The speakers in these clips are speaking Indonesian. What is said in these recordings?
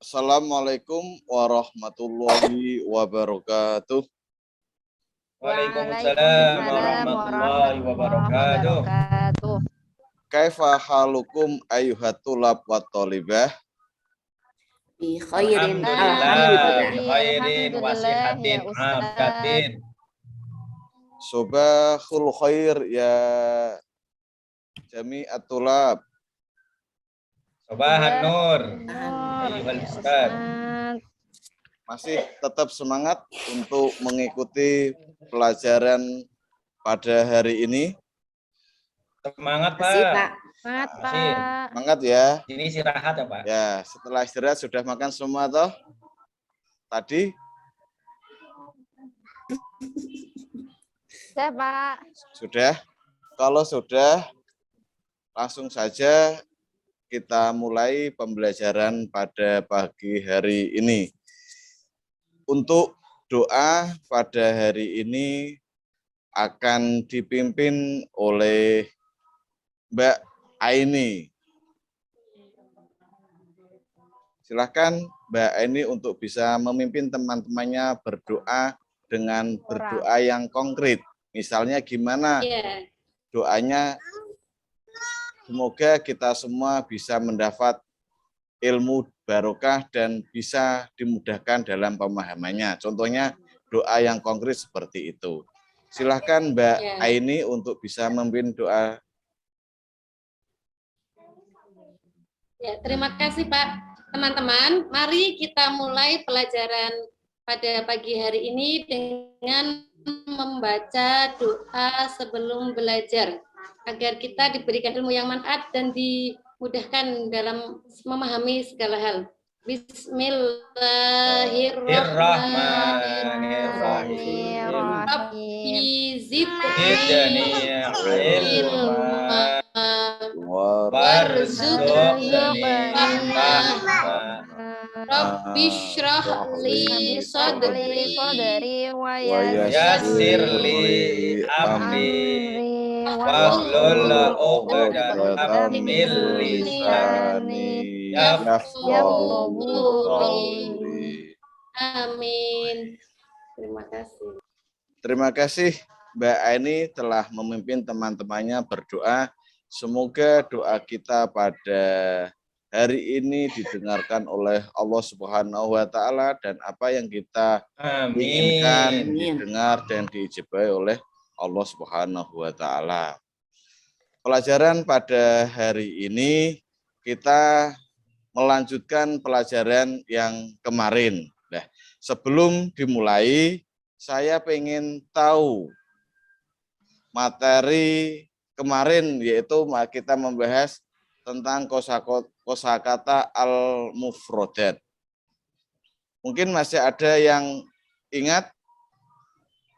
Assalamualaikum warahmatullahi wabarakatuh. Waalaikumsalam Waalaikumsalam warahmatullahi warahmatullahi wabarakatuh. wabarakatuh. Kaifa halukum ayyuhat tulab wa thalibah? Bi khairin Alhamdulillah, bi alhamdulillah. khairin wa Alhamdulillah ya sihatin Ustaz. afiatin. Subahul khair ya jami'at tulab. Sobahan nur. Nur Ayyuhal ya Ustaz. Ustaz. Masih tetap semangat untuk mengikuti pelajaran pada hari ini. Semangat Makasih, Pak. Pak. Semangat Masih. Pak. Semangat ya. Ini istirahat ya Pak. Ya, setelah istirahat sudah makan semua toh? Tadi Ya Pak. sudah? Kalau sudah, langsung saja kita mulai pembelajaran pada pagi hari ini. Untuk doa pada hari ini akan dipimpin oleh Mbak Aini. Silakan Mbak Aini untuk bisa memimpin teman-temannya berdoa dengan berdoa yang konkret. Misalnya gimana doanya? Semoga kita semua bisa mendapat ilmu barokah dan bisa dimudahkan dalam pemahamannya. Contohnya doa yang konkret seperti itu. Silahkan Mbak Aini untuk bisa memimpin doa. Ya, terima kasih Pak. Teman-teman, mari kita mulai pelajaran pada pagi hari ini dengan membaca doa sebelum belajar, agar kita diberikan ilmu yang manfaat dan dimudahkan dalam memahami segala hal. Bismillahirrahmanirrahim. Rabbi zidni ilma warzuqni fahma. Rabbi shrah li sadri wa Yassir li amri wahlul 'uqdatam min lisani yafqahu qawli. Amin. Terima kasih. Terima kasih Mbak Aini telah memimpin teman-temannya berdoa. Semoga doa kita pada hari ini didengarkan oleh Allah Subhanahu wa taala dan apa yang kita inginkan didengar dan diijabahi oleh Allah Subhanahu wa taala. Pelajaran pada hari ini kita melanjutkan pelajaran yang kemarin. Nah, sebelum dimulai saya pengen tahu materi kemarin, yaitu kita membahas tentang kosakata al-mufrodat. Mungkin masih ada yang ingat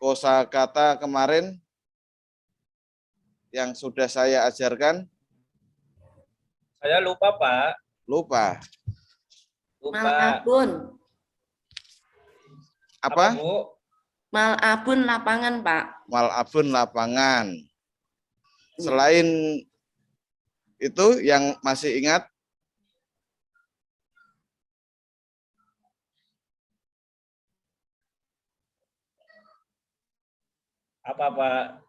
kosakata kemarin yang sudah saya ajarkan? Saya lupa Pak. Lupa. Malabun. Apa? Bu? Malabun lapangan, Pak. Malabun lapangan. Selain itu yang masih ingat? Apa Pak?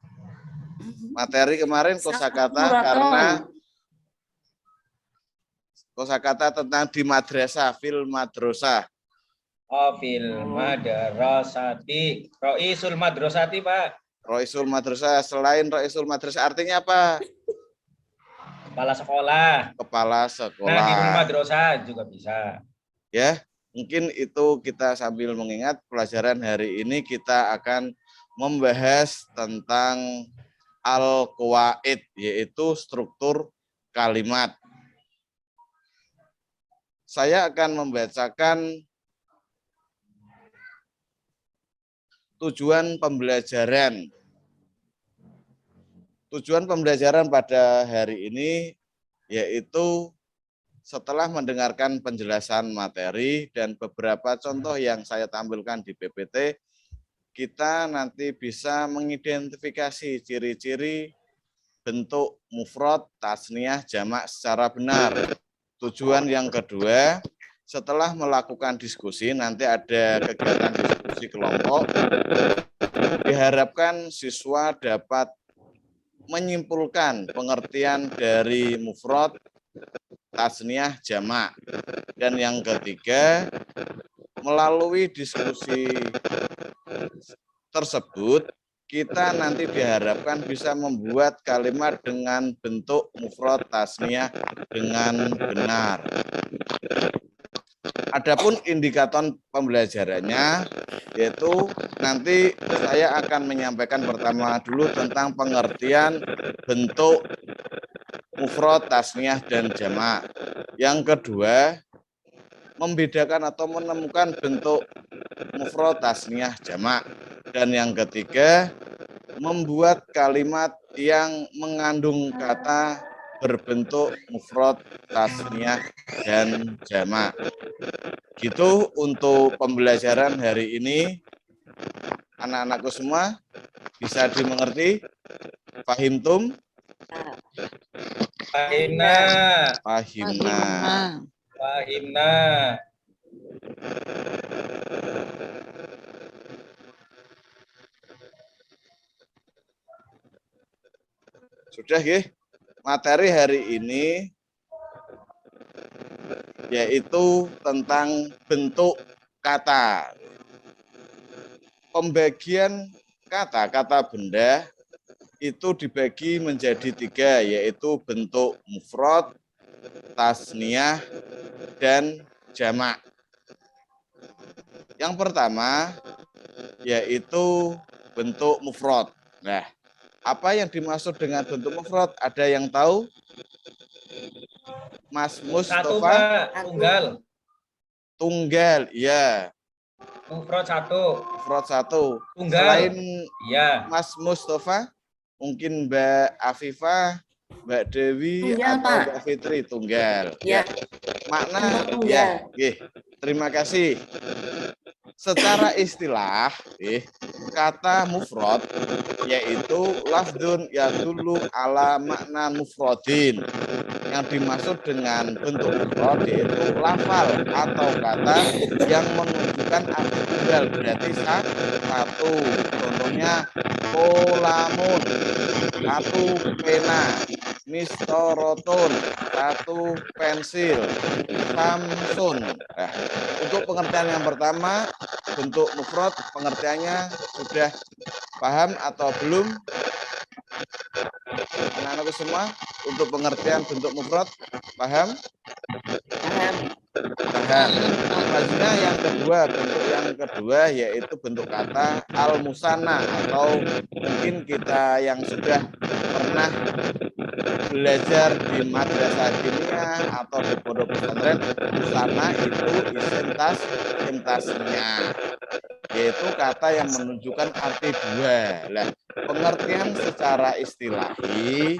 Materi kemarin kosakata karena kosakata tentang di madrasah, fil madrasah. Oh, fil madrasati. Roisul madrasati Pak. Roisul madrasah. Selain roisul madrasah artinya apa? Kepala sekolah. Kepala sekolah. Nah, di madrasah juga bisa. Ya, mungkin itu kita sambil mengingat pelajaran hari ini kita akan membahas tentang al-qawaid, yaitu struktur kalimat. Saya akan membacakan tujuan pembelajaran. Tujuan pembelajaran pada hari ini yaitu setelah mendengarkan penjelasan materi dan beberapa contoh yang saya tampilkan di PPT, kita nanti bisa mengidentifikasi ciri-ciri bentuk mufrad, tasniyah, jamak secara benar. Tujuan yang kedua, setelah melakukan diskusi, nanti ada kegiatan diskusi kelompok, diharapkan siswa dapat menyimpulkan pengertian dari mufrad, tasniyah, jamak. Dan yang ketiga, melalui diskusi tersebut, kita nanti diharapkan bisa membuat kalimat dengan bentuk mufrad tasniyah dengan benar. Adapun indikator pembelajarannya, yaitu nanti saya akan menyampaikan pertama dulu tentang pengertian bentuk mufrad, tasniyah, dan jamak. Yang kedua, membedakan atau menemukan bentuk mufrad, tasniyah, jamak. Dan yang ketiga, membuat kalimat yang mengandung kata berbentuk mufrad, tasniyah, dan jamak. Gitu untuk pembelajaran hari ini. Anak-anakku semua bisa dimengerti? Fahimtum? Fahimna. Fahimna. Fahimna. Sudah ya? Materi hari ini yaitu tentang bentuk kata. Pembagian kata benda itu dibagi menjadi 3, yaitu bentuk mufrad, tasniyah, dan jamak. Yang pertama yaitu bentuk mufrad. Nah, apa yang dimaksud dengan bentuk mufrad? Ada yang tahu? Mas Satu, Mustafa? Pak. Tunggal. Tunggal, iya. Mufrad 1. Mufrad 1. Tunggal. Selain Iya. Mas Mustafa, mungkin Mbak Afifah, Mbak Dewi, Tunggal, atau Pak. Mbak Fitri, tunggal. Ya. Makna, Tunggal. ya. Terima kasih. Secara istilah, kata mufrad yaitu lafdzun yadullu ala makna mufradin. Yang dimaksud dengan bentuk mufrad yaitu lafal atau kata yang menunjukkan arti tunggal, berarti satu. Contohnya kolamun, satu pena, mistorotun, satu pensil, samsun. Nah, untuk pengertian yang pertama, bentuk mufrad, pengertiannya sudah paham atau belum? Anak-anakku semua, untuk pengertian bentuk mufrad, paham? Paham. Selanjutnya yang kedua, bentuk yang kedua yaitu bentuk kata al-musanna, atau mungkin kita yang sudah pernah belajar di madrasah diniyah atau di pondok pesantren, musanna itu isim tasnya, yaitu kata yang menunjukkan arti 2. Lah, pengertian secara istilahi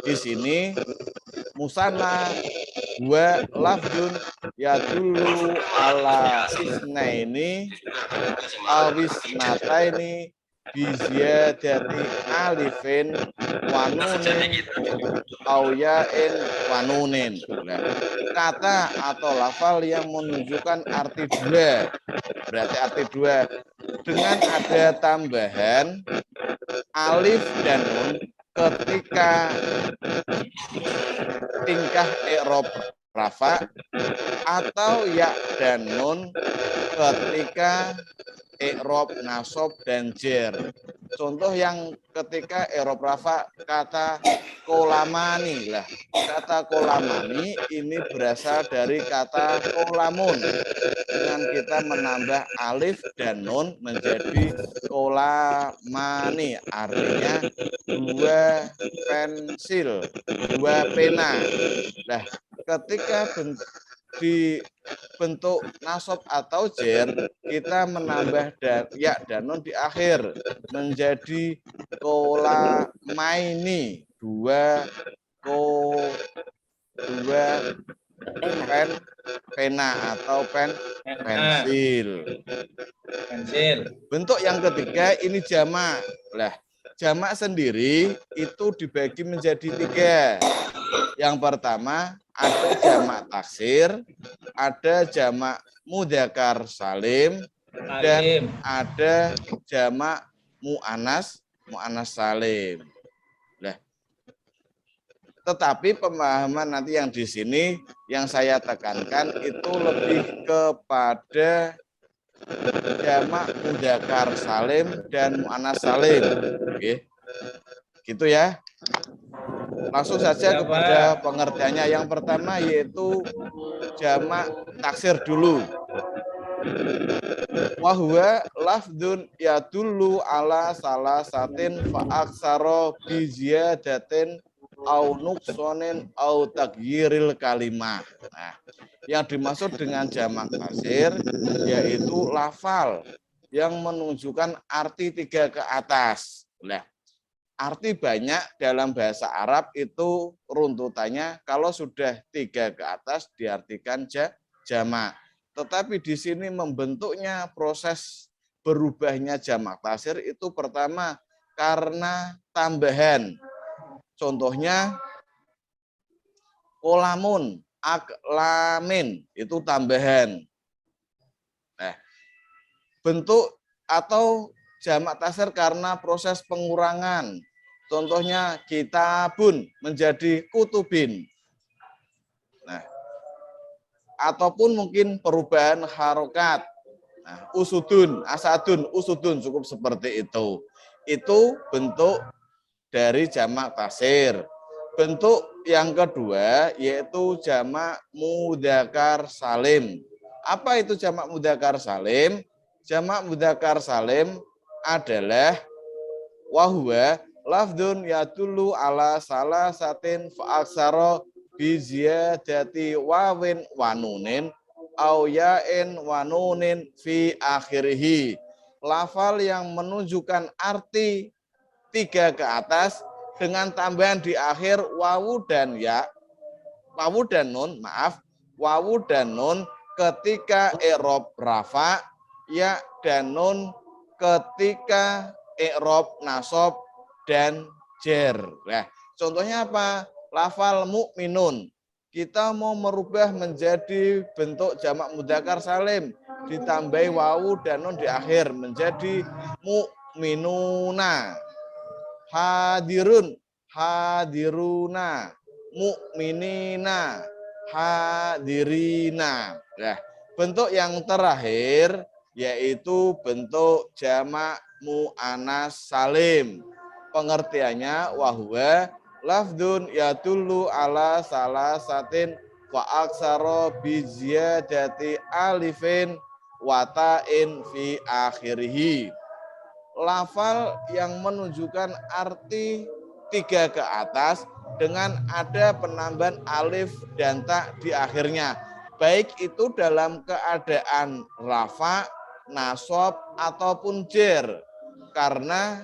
di sini musanna wa lafdun yadullu ala isnaini awis nataini biziyadati alifin wanunin auyain wanunin. Nah, kata atau lafal yang menunjukkan arti 2, berarti arti 2 dengan ada tambahan alif dan nun ketika tingkah i'rab rafa, atau ya dan nun ketika i'rab nasab dan jer. Contoh yang ketika i'rab rafa, kata kolamani. Lah, kata kolamani ini berasal dari kata kolamun. Dengan kita menambah alif dan nun menjadi kolamani, artinya 2 pensil, 2 pena. Nah, ketika di bentuk nasab atau jer, kita menambah ya dan nun di akhir menjadi kolamaini, 2 pena atau pensil. Bentuk yang ketiga ini jamak. Lah, jamak sendiri itu dibagi menjadi 3. Yang pertama ada jamak taksir, ada jamak mudzakkar salim, dan Salim. ada jamak mu'anas salim. Nah, tetapi pemahaman nanti yang di sini yang saya tekankan itu lebih kepada jamak mudzakkar salim dan mu'anas salim. Oke. Gitu ya. Langsung saja Ya, kepada Pak. pengertiannya. Yang pertama yaitu jamak taksir dulu. Wahwa lafdun yadullu ala salasatin fa'aksaro biziyadatin au nuksonin au tagyiril kalimah. Nah, yang dimaksud dengan jamak taksir yaitu lafal yang menunjukkan arti 3 ke atas. Nah, arti banyak dalam bahasa Arab itu runtutannya kalau sudah 3 ke atas diartikan jamak. Tetapi di sini membentuknya proses berubahnya jamak taksir itu pertama karena tambahan. Contohnya kolamun, aklamin itu tambahan. Nah, bentuk atau jamak taksir karena proses pengurangan. Contohnya kitabun menjadi kutubin. Nah, ataupun mungkin perubahan harokat. Nah, usudun, asadun, usudun cukup seperti itu. Itu bentuk dari jamak taksir. Bentuk yang kedua yaitu jamak mudzakkar salim. Apa itu jamak mudzakkar salim? Jamak mudzakkar salim adalah wahwa lafdun yadullu ala salasatin fa'aksara biziyadati wawin wanunin au yain wanunin fi akhirih. Lafal yang menunjukkan arti 3 ke atas dengan tambahan di akhir wawu dan ya, wawu dan nun, wawu dan nun ketika i'rab rafa, ya dan nun ketika i'rab nasab dan jer. Nah, contohnya apa? Lafal mukminun. Kita mau merubah menjadi bentuk jamak mudzakkar salim, ditambahi wawu dan nun di akhir menjadi mukminuna. Hadirun, hadiruna, mukminina, hadirina. Nah, bentuk yang terakhir yaitu bentuk jamak mu'anas salim. Pengertiannya wahwa lafdun yadullu ala salasatin wa aksara biziyadati alifin wata'in fi akhirih. Lafal yang menunjukkan arti 3 ke atas dengan ada penambahan alif dan ta di akhirnya. Baik itu dalam keadaan rafa, nasab, ataupun jer. Karena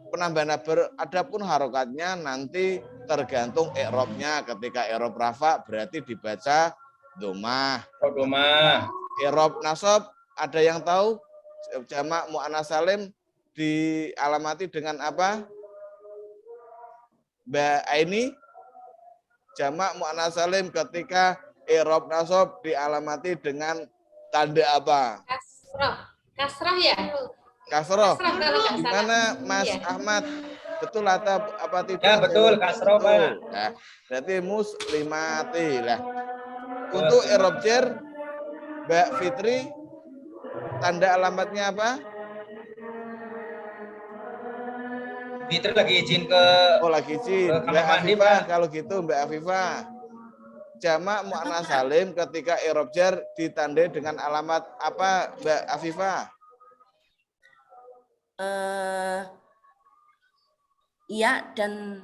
penambahan adapun harokatnya nanti tergantung i'rabnya. Ketika i'rab rafa berarti dibaca dhammah. Domah. I'rab nasab ada yang tahu? Jamak mu'annas salim dialamati dengan apa? Mbak Aini, jamak mu'annas salim ketika i'rab nasab dialamati dengan tanda apa? Kasroh. Kasroh ya? Kasroh. Kasroh kalau nggak salah. Gimana Mas Iya. Ahmad? Betul atau apa tidak? Ya, betul, kasroh, Pak. Betul. Nah, berarti muslimati lah. Untuk i'rab jer, Mbak Fitri, tanda alamatnya apa? Fitri lagi izin ke Oh lagi izin. kamar Mbak mandi, Afifah, Pak. kalau gitu Mbak Afifah. Jamak mu'annas salim ketika i'rab jar ditandai dengan alamat apa Mbak Afifah? Iya dan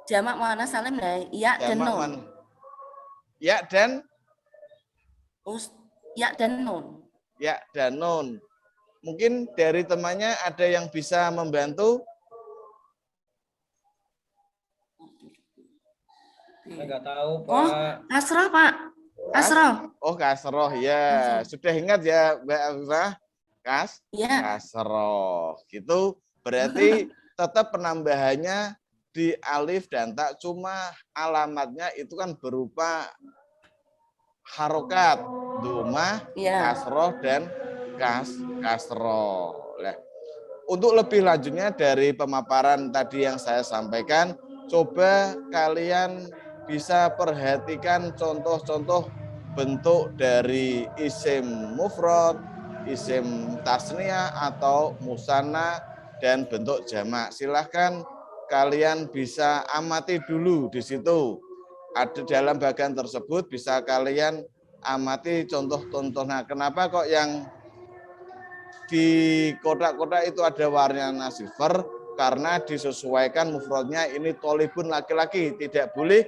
jamak muannas salim ya, iya dan Jamak nun. Ya dan Ya dan nun. ya dan nun. Mungkin dari temannya ada yang bisa membantu? Saya nggak tahu, Oh, Pak. kasroh Pak. Kasroh. Oh kasroh ya. Sudah ingat ya Mbak Afifah? Iya. Kasroh. Gitu berarti tetap penambahannya di alif dan ta, cuma alamatnya itu kan berupa harokat, domah, Ya. kasroh, dan kasroh. Nah, untuk lebih lanjutnya dari pemaparan tadi yang saya sampaikan, coba kalian bisa perhatikan contoh-contoh bentuk dari isim mufrad, isim tasniyah atau musanna, dan bentuk jamak. Silahkan kalian bisa amati dulu di situ. Ada dalam bagian tersebut bisa kalian amati contoh-contoh. Nah, kenapa kok yang di kotak-kotak itu ada warna silver? Karena disesuaikan mufradnya ini tolibun laki-laki, tidak boleh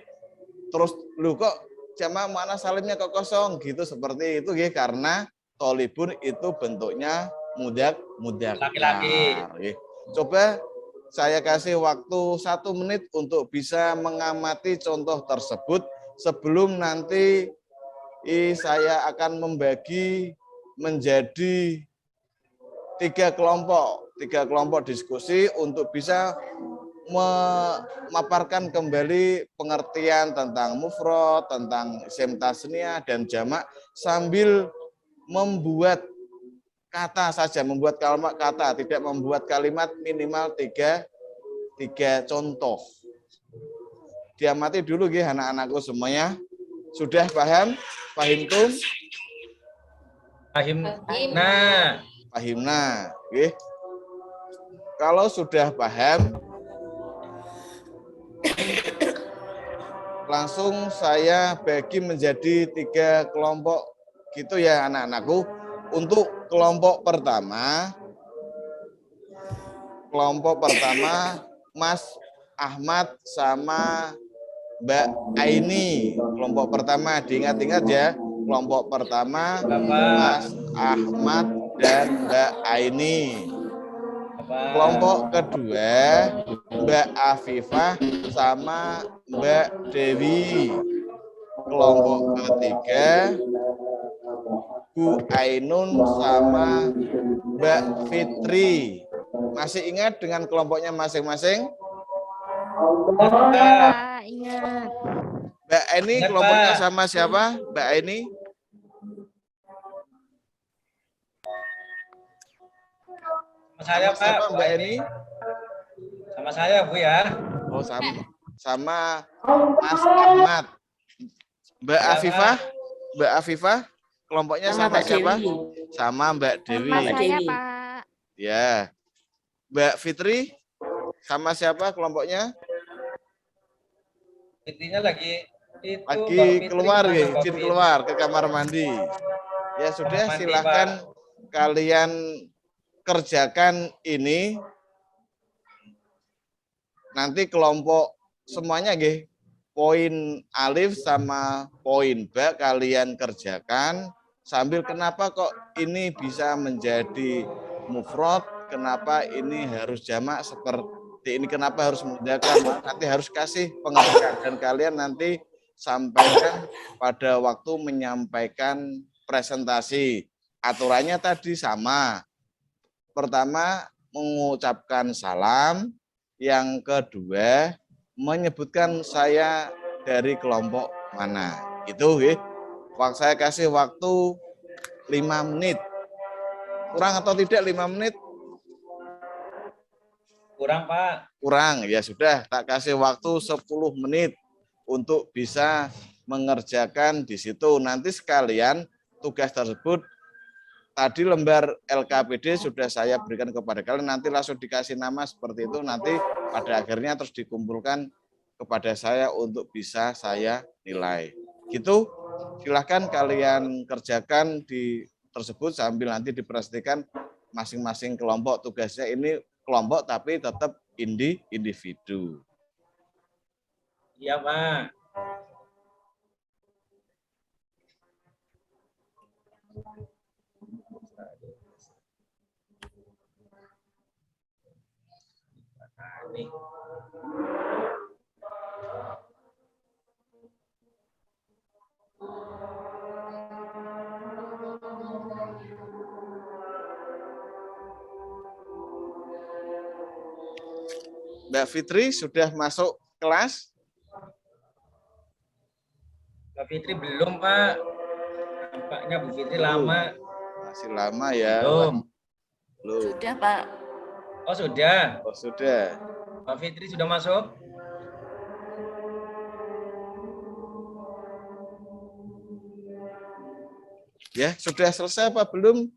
terus lu kok jamak mana salimnya kok kosong gitu, seperti itu ya, karena tolibun itu bentuknya mudak Laki-laki. Coba saya kasih waktu 1 menit untuk bisa mengamati contoh tersebut sebelum nanti saya akan membagi menjadi 3 kelompok diskusi untuk bisa memaparkan kembali pengertian tentang mufrad, tentang isim tasniyah dan jamak sambil membuat kata saja, membuat kalimat kata, tidak membuat kalimat, minimal 3 contoh. Diamati dulu ya anak-anakku semuanya. Sudah paham? Pahimtum? Pahim. Nah, Pahimna. Oke. Kalau sudah paham, langsung saya bagi menjadi 3 kelompok gitu ya anak-anakku. Untuk kelompok pertama Mas Ahmad sama Mbak Aini. Kelompok pertama diingat-ingat ya. Kelompok pertama Bapak. Mas Ahmad dan Mbak Aini. Bapak. Kelompok kedua Mbak Afifah sama Mbak Dewi. Kelompok ketiga Bu Ainun sama Mbak Fitri. Masih ingat dengan kelompoknya masing-masing? Pak, ingat. Mbak Aini Ingat, kelompoknya Pak. sama siapa? Mbak Aini? Sama saya, Sama siapa Pak. Mbak Aini? Sama saya, Bu ya. Oh, sama Mas Ahmad. Mbak Ya, Afifah? Pak. Mbak Afifah kelompoknya Sama sama Mbak siapa? Dewi. Sama Mbak Dewi. Sama saya, Dewi. Pak. Ya. Mbak Fitri sama siapa kelompoknya? Intinya lagi itu Mbak Lagi Fitri keluar sama ya, Mbak izin Fitri. keluar ke kamar mandi. Ya sudah, mandi, silahkan Pak. kalian kerjakan ini. Nanti kelompok semuanya nggih, poin alif sama poin ba kalian kerjakan sambil kenapa kok ini bisa menjadi mufrad, kenapa ini harus jamak seperti ini, kenapa harus membedakan, nanti harus kasih pengertian dan kalian nanti sampaikan pada waktu menyampaikan presentasi. Aturannya tadi sama. Pertama mengucapkan salam, yang kedua menyebutkan saya dari kelompok mana. Itu saya kasih waktu 5 menit. Kurang atau tidak 5 menit? Kurang, Pak. Kurang, ya sudah, tak kasih waktu 10 menit untuk bisa mengerjakan di situ. Nanti sekalian tugas tersebut tadi lembar LKPD sudah saya berikan kepada kalian, nanti langsung dikasih nama seperti itu, nanti pada akhirnya terus dikumpulkan kepada saya untuk bisa saya nilai. Gitu, silahkan kalian kerjakan di tersebut sambil nanti diperhatikan masing-masing kelompok. Tugasnya ini kelompok tapi tetap individu. Iya, Pak. Nih. Mbak Fitri sudah masuk kelas? Mbak Fitri belum, Pak. Nampaknya Bu Fitri lama. Masih lama ya. Belum. Belum. Sudah, Pak. Oh, sudah. Oh, sudah. Mbak Fitri sudah masuk? Ya, sudah selesai apa belum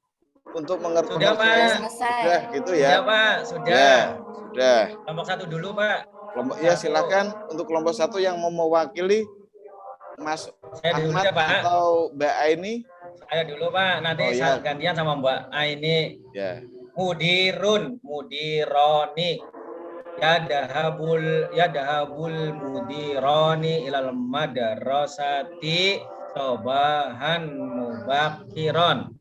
untuk mengerti? Sudah, Pak. Selesai. Sudah gitu Sudah, ya. Pak. Sudah. Ya, sudah. Kelompok 1 dulu, Pak. Kelompok ya silakan untuk kelompok 1 yang mau mewakili Mas Saya dulu Ahmad ya, Pak. atau Mbak Aini. Saya dulu, Pak. Nanti Oh, ya. gantian sama Mbak Aini. Ya. Mudirun, mudironi. Yadahabul mudironi ilal madrasati sobahan mubakiron.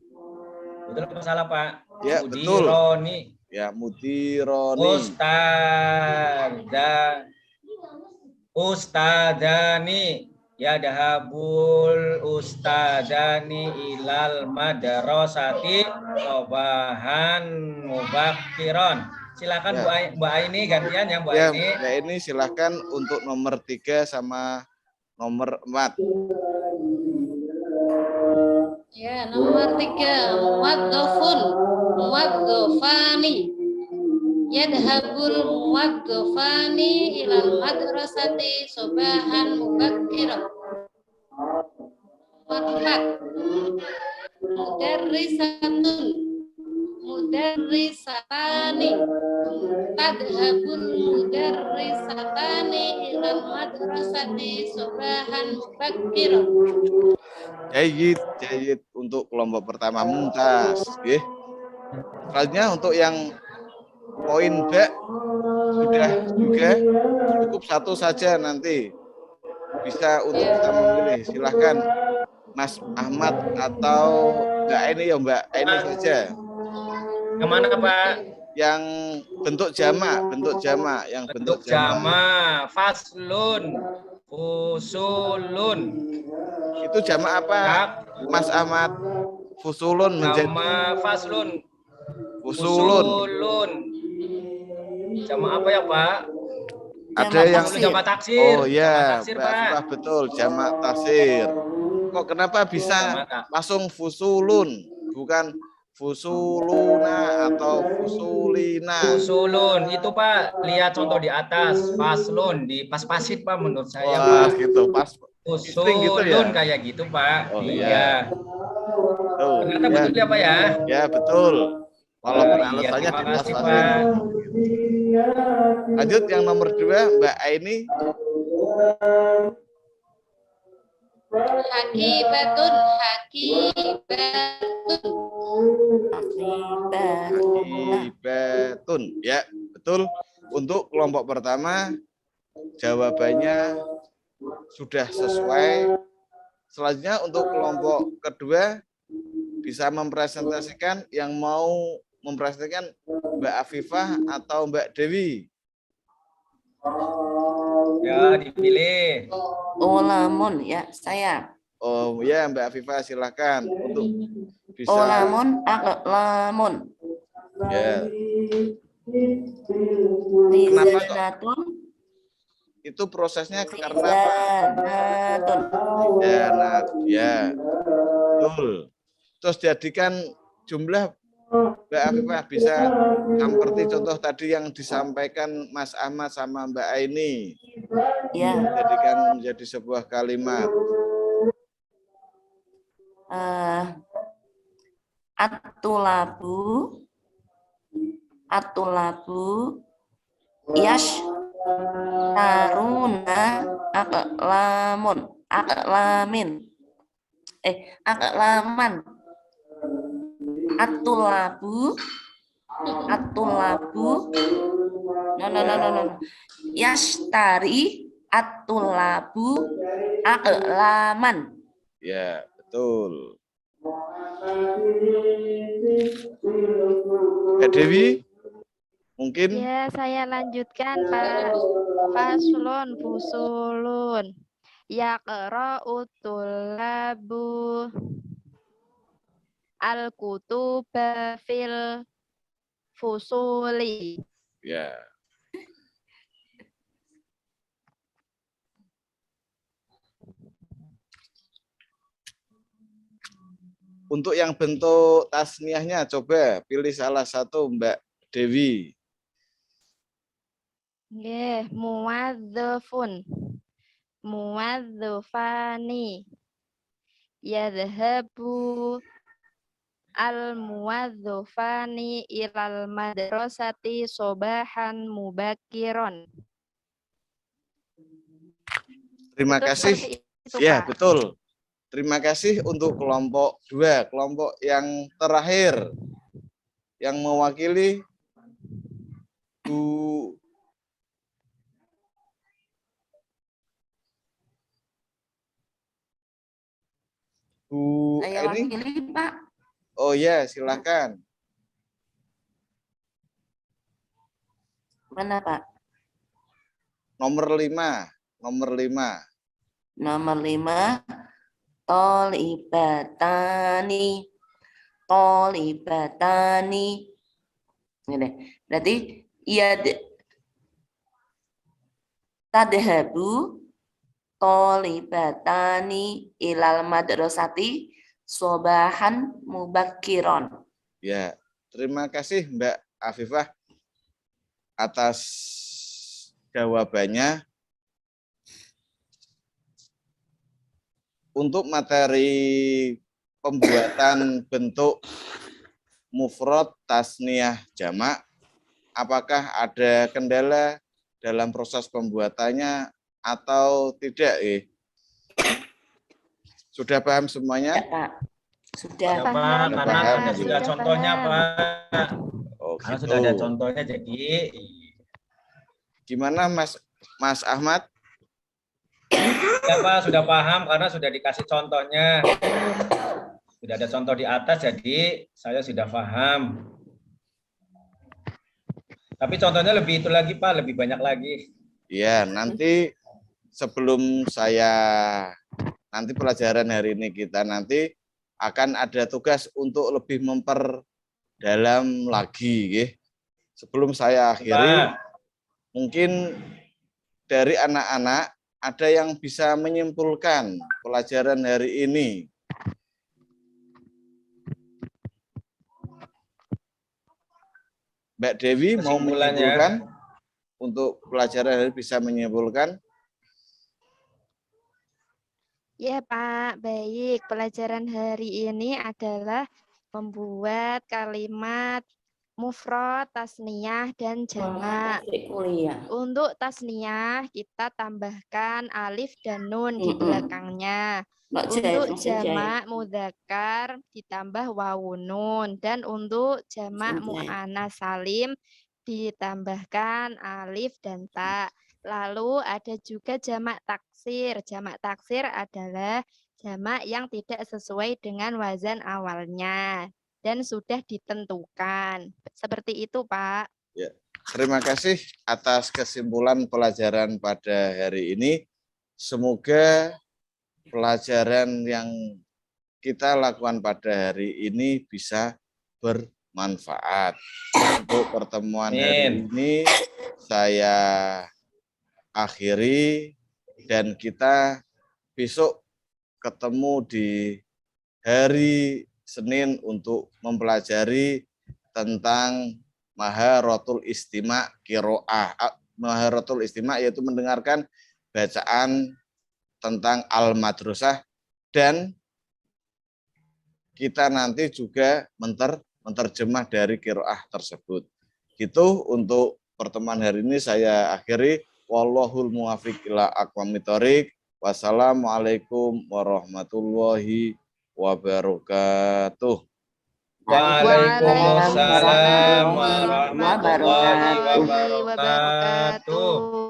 Betul apa salah, Pak? Ya, betul. Mudironi. Ya, mudironi. Ustadani yadahabul ustadani ilal madrasati sobahan mubakiron. Silakan Ya. Mbak Aini gantian ya Mbak Ya, Aini. Mbak Aini silakan untuk nomor 3 sama nomor 4. Ya, nomor 3, muwadzafun, muwadzafani. Yadhabul muwadzafani ilal madrasati sobahan mubakkiran. Nomor 4, mudarrisatun, mudarrisatani. Tadhabul mudarrisatani ilal madrasati sobahan mubakkiran. Jayid untuk kelompok pertama mumtaz. Oke. Selanjutnya untuk yang poin B sudah juga cukup 1 saja nanti bisa untuk kita memilih. Silahkan Mas Ahmad atau Mbak Aini ya Mbak Aini saja. Yang mana Pak? Yang bentuk jamak, yang bentuk jamak. Jamak, faslun, fusulun. Itu jamak apa? Mas Ahmad. Fusulun menjadi Jamak faslun. fusulun. Jamak apa ya, Pak? Ada yang jamak taksir. Oh ya, taksir, Mbak Pak. Afifah, betul, jamak taksir. Kok kenapa bisa langsung fusulun, bukan fusuluna atau fusulina? Fusulun itu Pak, lihat contoh di atas, faslun di pas-pasit Pak menurut saya Wah, Pak. gitu, pas. Fusulun gitu ya? kayak gitu Pak. Oh, iya. Tuh, Ternyata ya. betul ya Pak ya? Ya, betul. Walaupun Iya, alasannya terima di kasih pas-pasit. Pak. Lanjut yang nomor 2, Mbak Aini. Hakibatun. Akibatun. Ya, betul. Untuk kelompok pertama, jawabannya sudah sesuai. Selanjutnya untuk kelompok kedua, bisa mempresentasikan yang mau mempresentasikan Mbak Afifah atau Mbak Dewi. Ya, dipilih. Olamun ya, saya. Oh ya, Mbak Afifah silakan untuk bisa. Olamun, aqlamun. Ya. Rizanatun. Itu prosesnya karena apa? Rizanatun. Ya, betul. Terus jadikan jumlah Mbak Afifah bisa seperti contoh tadi yang disampaikan Mas Ahmad sama Mbak Aini. Ya. Jadikan menjadi sebuah kalimat. Atulabu yash taruna aqlaman atulabu no yashtari atulabu aqlaman. Ya, betul. Mbak Dewi, mungkin? Ya, saya lanjutkan, Pak. Faslun, fusulun. Yaqra'u tullabu al-kutuba fil fusuli. Ya. Untuk yang bentuk tasniahnya, coba pilih salah satu Mbak Dewi. Nggih, muwadzafun. Muwadzafani. Yadhabu al-muwadzafani ilal madrasati sobahan mubakiron. Terima Betul kasih. seperti itu, Ya, Pak. betul. Terima kasih untuk kelompok 2, kelompok yang terakhir yang mewakili Bu Saya Eni. wakili, Pak. Oh ya, silakan. Mana, Pak? Nomor 5. Nomor 5. Nomor 5, tolibatani. Tolibatani. Ini. Berarti iya tadhabu tolibatani ilal madrasati sobahan mubakiron. Ya, terima kasih Mbak Afifah atas jawabannya. Untuk materi pembuatan bentuk mufrad tasniah jamak, apakah ada kendala dalam proses pembuatannya atau tidak? Sudah paham semuanya? Ya, Pak. Sudah. Ya, Pak, Paham, karena Pak. ada sudah Sudah contohnya, paham. Pak. Oh, Karena gitu. sudah ada contohnya, jadi Gimana Mas Ahmad? ya Pak, sudah paham karena sudah dikasih contohnya. Sudah ada contoh di atas, jadi saya sudah paham. Tapi contohnya lebih itu lagi, Pak, lebih banyak lagi. Ya, nanti sebelum nanti pelajaran hari ini kita nanti akan ada tugas untuk lebih memperdalam lagi. Ya. Sebelum saya akhiri, Pak, mungkin dari anak-anak ada yang bisa menyimpulkan pelajaran hari ini. Mbak Dewi mau kesimpulannya. menyimpulkan untuk pelajaran hari ini bisa menyimpulkan? Ya, Pak. Baik, pelajaran hari ini adalah membuat kalimat mufrad, tasniyah, dan jamak. Kuliah. Untuk tasniyah, kita tambahkan alif dan nun di belakangnya. Untuk jamak mudzakkar ditambah wawu nun. Dan untuk jamak mu'annas salim ditambahkan alif dan ta. Lalu ada juga jamak taksir. Jamak taksir adalah jamak yang tidak sesuai dengan wazan awalnya dan sudah ditentukan. Seperti itu, Pak. Ya. Terima kasih atas kesimpulan pelajaran pada hari ini. Semoga pelajaran yang kita lakukan pada hari ini bisa bermanfaat. Untuk pertemuan hari ini saya akhiri dan kita besok ketemu di hari Senin untuk mempelajari tentang Maharatul Istima' Qiraah. Maharatul Istima' yaitu mendengarkan bacaan tentang Al-Madrasah, dan kita nanti juga menerjemah dari qiraah tersebut. Gitu untuk pertemuan hari ini saya akhiri. Wallahul muwaffiq ila aqwamit thoriq. Wassalamualaikum warahmatullahi wabarakatuh. Waalaikumsalam warahmatullahi warahmatullahi wabarakatuh. wabarakatuh.